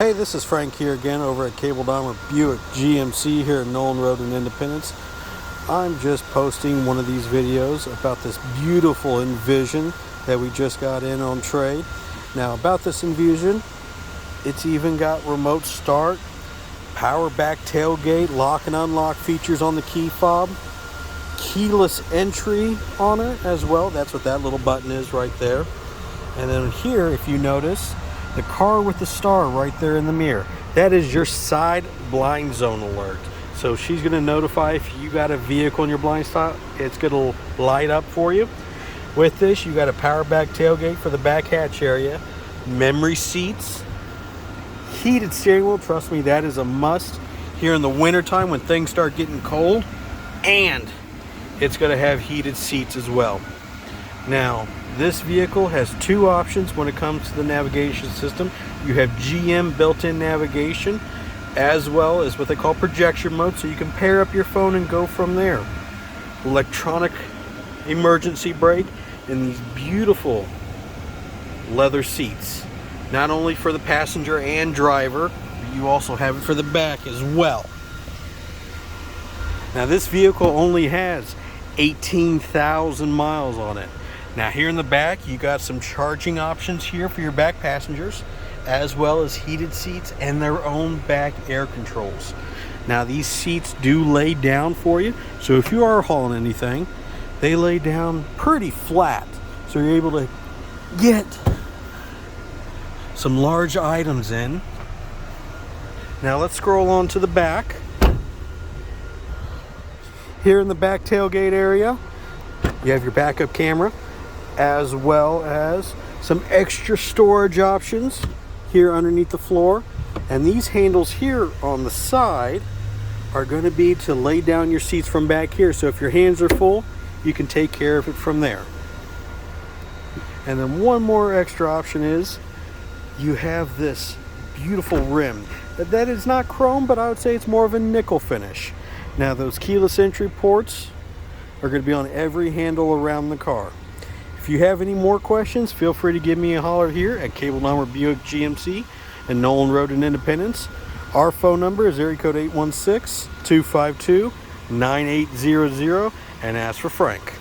Hey, this is Frank here again over at Cable Dahmer Buick GMC here in Nolan Road in Independence. I'm just posting one of these videos about this beautiful Envision that we just got in on trade. Now about this Envision, it's even got remote start, power back tailgate, lock and unlock features on the key fob, keyless entry on it as well. That's what that little button is right there. And then here, if you notice, the car with the star right there in the mirror, that is your side blind zone alert. So she's going to notify if you got a vehicle in your blind spot, it's going to light up for you. With this, you got a power back tailgate for the back hatch area, memory seats, heated steering wheel. Trust me, that is a must here in the winter time when things start getting cold. And it's going to have heated seats as well. Now, this vehicle has two options when it comes to the navigation system. You have GM built-in navigation as well as what they call projection mode, so you can pair up your phone and go from there. Electronic emergency brake and these beautiful leather seats, not only for the passenger and driver, but you also have it for the back as well. Now this vehicle only has 18,000 miles on it. Now here in the back, you got some charging options here for your back passengers, as well as heated seats and their own back air controls. Now these seats do lay down for you, so if you are hauling anything, they lay down pretty flat, so you're able to get some large items in. Now let's scroll on to the back. Here in the back tailgate area, you have your backup camera, as well as some extra storage options here underneath the floor. And these handles here on the side are going to be to lay down your seats from back here. So if your hands are full, you can take care of it from there. And then one more extra option is you have this beautiful rim. That is not chrome, but I would say it's more of a nickel finish. Now those keyless entry ports are going to be on every handle around the car. If you have any more questions, feel free to give me a holler here at Cable Dahmer Buick GMC in Nolan Road in Independence. Our phone number is area code 816-252-9800, and ask for Frank.